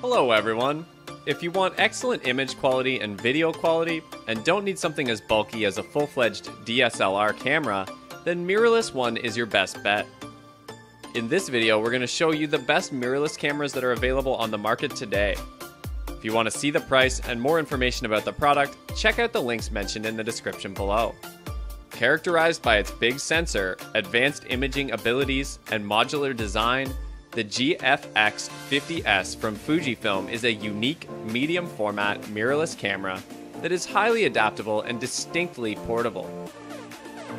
Hello everyone! If you want excellent image quality and video quality, and don't need something as bulky as a full-fledged DSLR camera, then Mirrorless One is your best bet. In this video, we're going to show you the best mirrorless cameras that are available on the market today. If you want to see the price and more information about the product, check out the links mentioned in the description below. Characterized by its big sensor, advanced imaging abilities, and modular design, the GFX 50S from Fujifilm is a unique, medium format mirrorless camera that is highly adaptable and distinctly portable.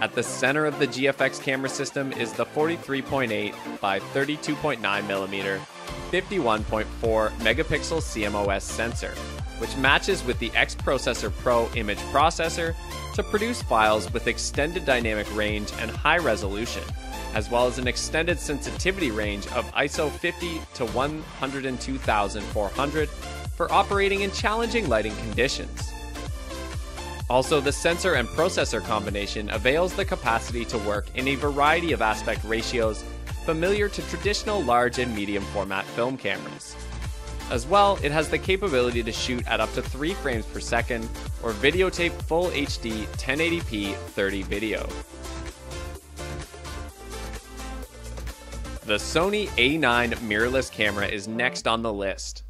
At the center of the GFX camera system is the 43.8 by 32.9mm 51.4 megapixel CMOS sensor, which matches with the X-Processor Pro image processor to produce files with extended dynamic range and high resolution, as well as an extended sensitivity range of ISO 50 to 102,400 for operating in challenging lighting conditions. Also, the sensor and processor combination avails the capacity to work in a variety of aspect ratios familiar to traditional large and medium format film cameras. As well, it has the capability to shoot at up to 3 frames per second or videotape full HD 1080p 30 video. The Sony A9 mirrorless camera is next on the list.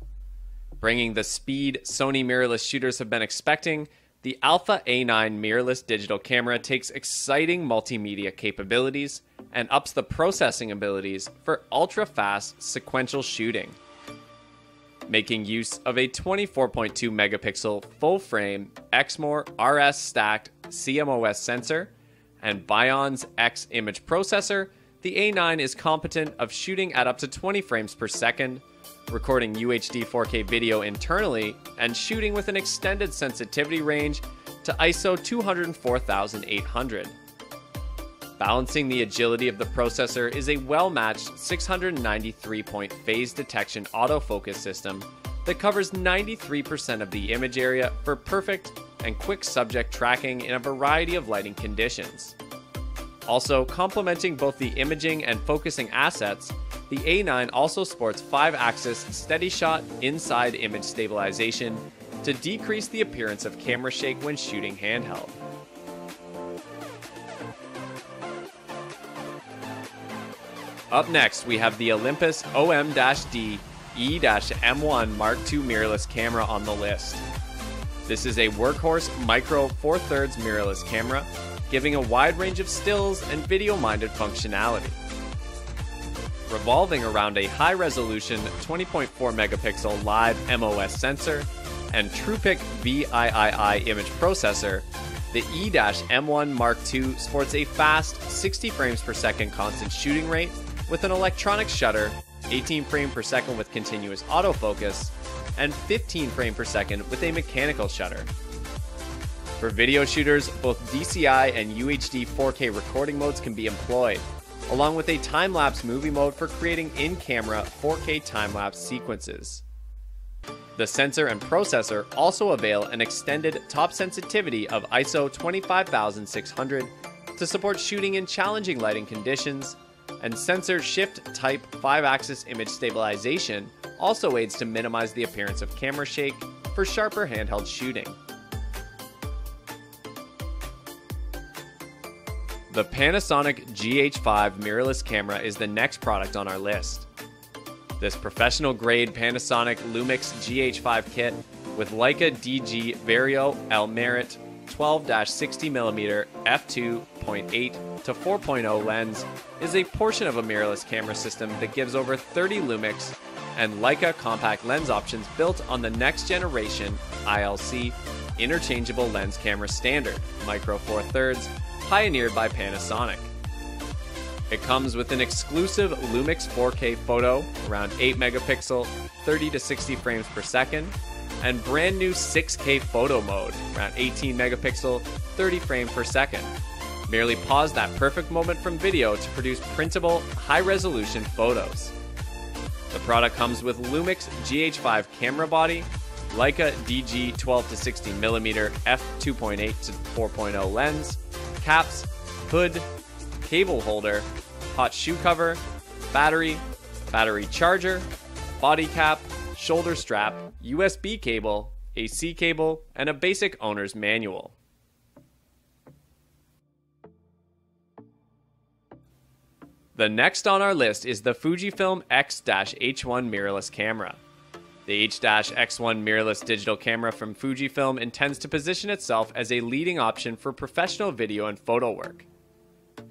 Bringing the speed Sony mirrorless shooters have been expecting, the Alpha A9 mirrorless digital camera takes exciting multimedia capabilities and ups the processing abilities for ultra-fast sequential shooting. Making use of a 24.2 megapixel full-frame Exmor RS stacked CMOS sensor and Bionz X image processor, the A9 is competent of shooting at up to 20 frames per second, recording UHD 4K video internally, and shooting with an extended sensitivity range to ISO 204,800. Balancing the agility of the processor is a well-matched 693-point phase detection autofocus system that covers 93% of the image area for perfect and quick subject tracking in a variety of lighting conditions. Also, complementing both the imaging and focusing assets, the A9 also sports 5-axis steady shot inside image stabilization to decrease the appearance of camera shake when shooting handheld. Up next, we have the Olympus OM-D E-M1 Mark II mirrorless camera on the list. This is a workhorse micro 4/3 mirrorless camera, giving a wide range of stills and video-minded functionality. Revolving around a high-resolution 20.4 megapixel live MOS sensor and TruePic VIII image processor, the E-M1 Mark II sports a fast 60 frames per second constant shooting rate with an electronic shutter, 18 frames per second with continuous autofocus, and 15 frames per second with a mechanical shutter. For video shooters, both DCI and UHD 4K recording modes can be employed, along with a time-lapse movie mode for creating in-camera 4K time-lapse sequences. The sensor and processor also avail an extended top sensitivity of ISO 25,600 to support shooting in challenging lighting conditions, and sensor shift type 5-axis image stabilization also aids to minimize the appearance of camera shake for sharper handheld shooting. The Panasonic GH5 mirrorless camera is the next product on our list. This professional-grade Panasonic Lumix GH5 kit with Leica DG Vario Elmerit 12-60mm f2.8 to 4.0 lens is a portion of a mirrorless camera system that gives over 30 Lumix and Leica compact lens options built on the next generation ILC interchangeable lens camera standard, Micro 4/3, pioneered by Panasonic. It comes with an exclusive Lumix 4K photo, around 8 megapixel, 30 to 60 frames per second, and brand new 6K photo mode, around 18 megapixel, 30 frames per second. Merely pause that perfect moment from video to produce printable, high-resolution photos. The product comes with Lumix GH5 camera body, Leica DG 12-60mm f2.8 to 4.0 lens, caps, hood, cable holder, hot shoe cover, battery charger, body cap, shoulder strap, USB cable, AC cable, and a basic owner's manual. The next on our list is the Fujifilm X-H1 mirrorless camera. The H-X1 mirrorless digital camera from Fujifilm intends to position itself as a leading option for professional video and photo work.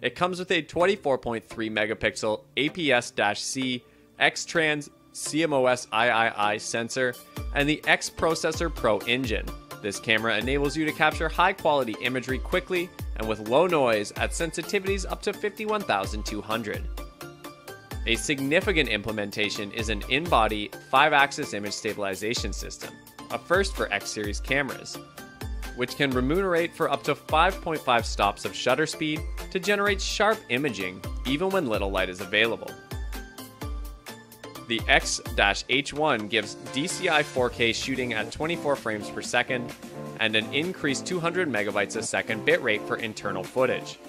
It comes with a 24.3 megapixel APS-C X-Trans CMOS III sensor and the X Processor Pro engine. This camera enables you to capture high-quality imagery quickly and with low noise at sensitivities up to 51,200. A significant implementation is an in-body 5-axis image stabilization system, a first for X-series cameras, which can remunerate for up to 5.5 stops of shutter speed to generate sharp imaging even when little light is available. The X-H1 gives DCI 4K shooting at 24 frames per second and an increased 200 megabytes a second bitrate for internal footage.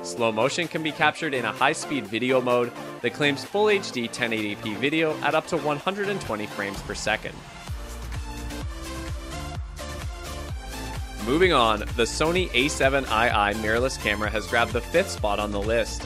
Slow motion can be captured in a high-speed video mode that claims Full HD 1080p video at up to 120 frames per second. Moving on, the Sony A7II mirrorless camera has grabbed the 5th spot on the list.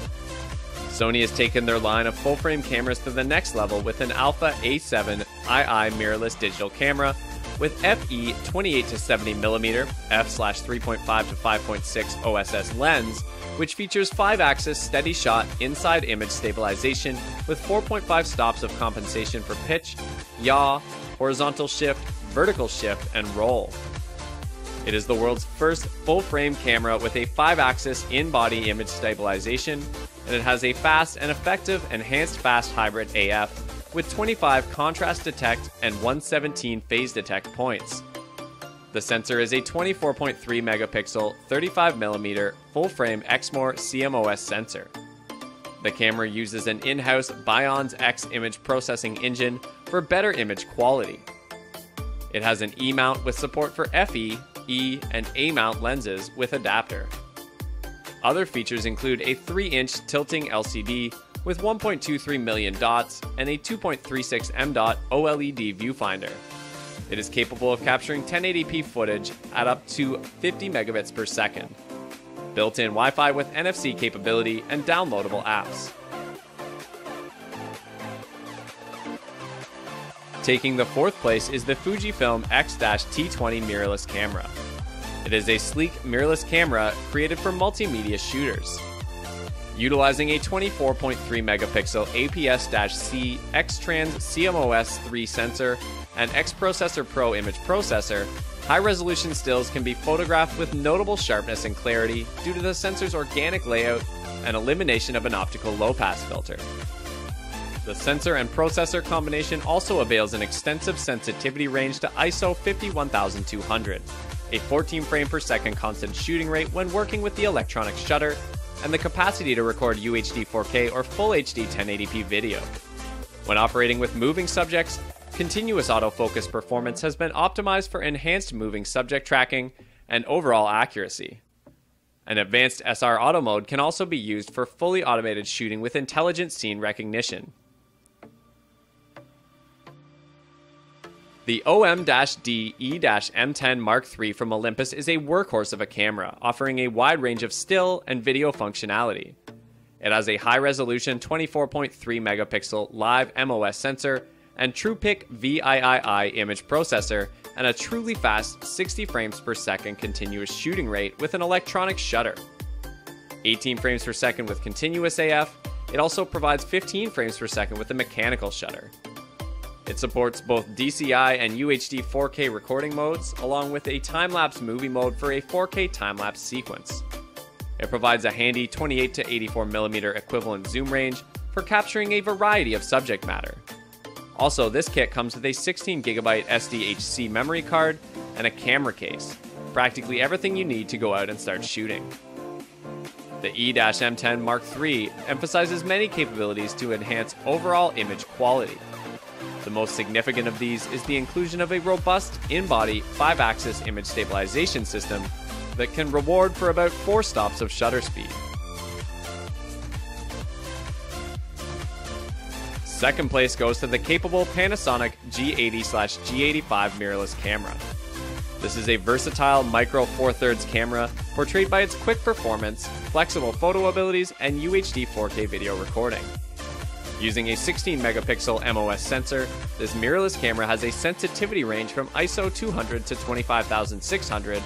Sony has taken their line of full-frame cameras to the next level with an Alpha A7II mirrorless digital camera with FE 28-70mm f/3.5 to 5.6 OSS lens, which features 5-axis steady shot inside image stabilization with 4.5 stops of compensation for pitch, yaw, horizontal shift, vertical shift, and roll. It is the world's first full-frame camera with a 5-axis in-body image stabilization, and it has a fast and effective enhanced fast hybrid AF with 25 contrast detect and 117 phase detect points. The sensor is a 24.3 megapixel, 35mm full-frame Exmor CMOS sensor. The camera uses an in-house Bionz X image processing engine for better image quality. It has an E-mount with support for FE, E, and A-mount lenses with adapter. Other features include a 3-inch tilting LCD with 1.23 million dots and a 2.36 m dot OLED viewfinder. It is capable of capturing 1080p footage at up to 50 megabits per second. Built-in Wi-Fi with NFC capability and downloadable apps. Taking the 4th place is the Fujifilm X-T20 mirrorless camera. It is a sleek mirrorless camera created for multimedia shooters. Utilizing a 24.3 megapixel APS-C X-Trans CMOS 3 sensor and X Processor Pro image processor, high-resolution stills can be photographed with notable sharpness and clarity due to the sensor's organic layout and elimination of an optical low-pass filter. The sensor and processor combination also avails an extensive sensitivity range to ISO 51200, a 14 frame per second constant shooting rate when working with the electronic shutter, and the capacity to record UHD 4K or Full HD 1080p video. When operating with moving subjects, continuous autofocus performance has been optimized for enhanced moving subject tracking and overall accuracy. An advanced SR auto mode can also be used for fully automated shooting with intelligent scene recognition. The OM-D E-M10 Mark III from Olympus is a workhorse of a camera, offering a wide range of still and video functionality. It has a high-resolution 24.3 megapixel live MOS sensor and TruePic VIII image processor and a truly fast 60 frames per second continuous shooting rate with an electronic shutter. 18 frames per second with continuous AF, it also provides 15 frames per second with a mechanical shutter. It supports both DCI and UHD 4K recording modes, along with a time-lapse movie mode for a 4K time-lapse sequence. It provides a handy 28 to 84mm equivalent zoom range for capturing a variety of subject matter. Also, this kit comes with a 16GB SDHC memory card and a camera case, practically everything you need to go out and start shooting. The E-M10 Mark III emphasizes many capabilities to enhance overall image quality. The most significant of these is the inclusion of a robust in-body 5-axis image stabilization system that can reward for about 4 stops of shutter speed. Second place goes to the capable Panasonic G80/G85 mirrorless camera. This is a versatile micro four thirds camera portrayed by its quick performance, flexible photo abilities, and UHD 4K video recording. Using a 16 megapixel MOS sensor, this mirrorless camera has a sensitivity range from ISO 200 to 25600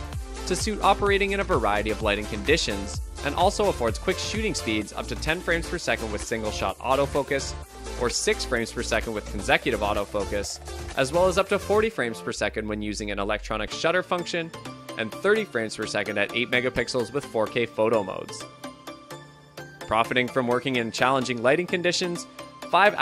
to suit operating in a variety of lighting conditions, and also affords quick shooting speeds up to 10 frames per second with single shot autofocus, or 6 frames per second with consecutive autofocus, as well as up to 40 frames per second when using an electronic shutter function, and 30 frames per second at 8 megapixels with 4K photo modes. Profiting from working in challenging lighting conditions, 5